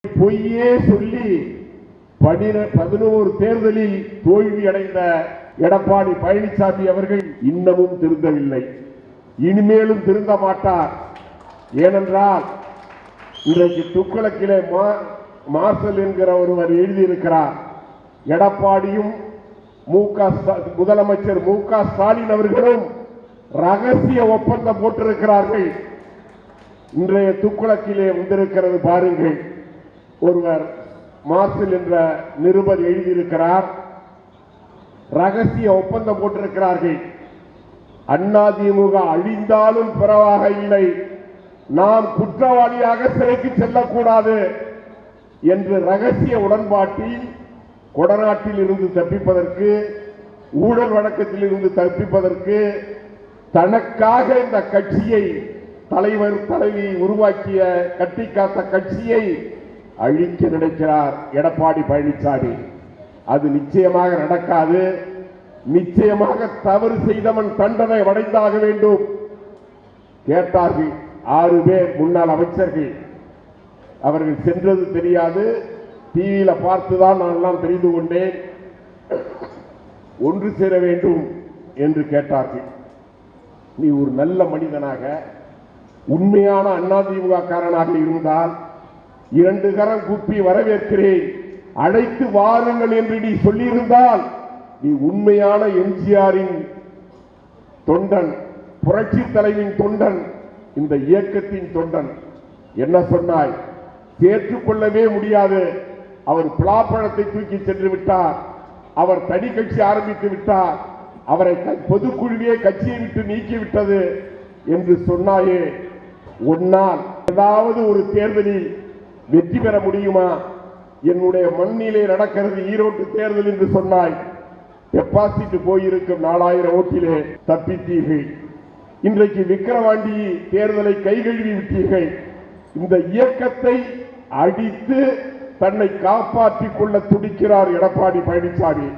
பொய்யே சொல்லி 11 தேர்தலில் தோல்வி அடைந்த எடப்பாடி பழனிசாமி அவர்கள் இன்னமும் திருந்தவில்லை, இனிமேலும் திருந்த மாட்டார். ஏனென்றால் இன்றைக்கு துக்களக்கிலே மார்சல் என்கிற ஒருவர் எழுதியிருக்கிறார், எடப்பாடியும் முதலமைச்சர் மு.க. ஸ்டாலின் அவர்களும் ரகசிய ஒப்பந்தம் போட்டிருக்கிறார்கள். இன்றைய துக்களக்கிலே வந்திருக்கிறது பாருங்கள். ஒருவர் மார்சல் என்ற நிருபர் எழுதியிருக்கிறார், ரகசிய ஒப்பந்தம் போட்டிருக்கிறார்கள். அதிமுக அழிந்தாலும் பரவாக இல்லை, நாம் குற்றவாளியாக சிறைக்கு செல்லக்கூடாது என்று ரகசிய உடன்பாட்டில் கொடநாட்டில் இருந்து தப்பிப்பதற்கு, ஊழல் வழக்கத்தில் இருந்து தப்பிப்பதற்கு, தனக்காக இந்த கட்சியை தலைவர் தலைவி உருவாக்கிய கட்டி காத்த கட்சியை அழிக்க நினைக்கிறார் எடப்பாடி பழனிசாமி. அது நிச்சயமாக நடக்காது. நிச்சயமாக தவறு செய்தவன் தண்டனை அடைந்தாக வேண்டும். கேட்டார்கள் 6 பேர் முன்னாள் அமைச்சர்கள், அவர்கள் சென்றது தெரியாது, டிவியில பார்த்துதான் நான் எல்லாம் தெரிந்து கொண்டேன். ஒன்று சேர வேண்டும் என்று கேட்டார்கள். நீ ஒரு நல்ல மனிதனாக உண்மையான அதிமுக காரனாக இருந்தால் 2 கரம் கூப்பி வரவேற்கிறேன், அழைத்து வாருங்கள் என்று நீ சொல்லியிருந்தால் நீ உண்மையான எம்ஜிஆரின் தொண்டன், புரட்சி தலைவின் தொண்டன், இந்த இயக்கத்தின் தொண்டன். என்ன சொன்னாய்? ஏற்றுக்கொள்ளவே முடியாது, அவர் பலாப்பழத்தை தூக்கி சென்று விட்டார், அவர் தனி கட்சி ஆரம்பித்து விட்டார், அவரை பொதுக்குழுவே கட்சியை விட்டு நீக்கிவிட்டது என்று சொன்னாயே. உன்னால் ஏதாவது ஒரு தேர்தலில் வெற்றி பெற முடியுமா? என்னுடைய மண்ணிலே நடக்கிறது ஈரோட்டு தேர்தல் என்று சொன்னாய். டெபாசிட் போயிருக்கும் 4000 ஓட்டிலே தப்பித்தீர்கள். இன்றைக்கு விக்கிரவாண்டி தேர்தலை கைகழுவி விட்டீர்கள். இந்த இயக்கத்தை அடித்து தன்னை காப்பாற்றிக் கொள்ள துடிக்கிறார் எடப்பாடி பழனிசாமி.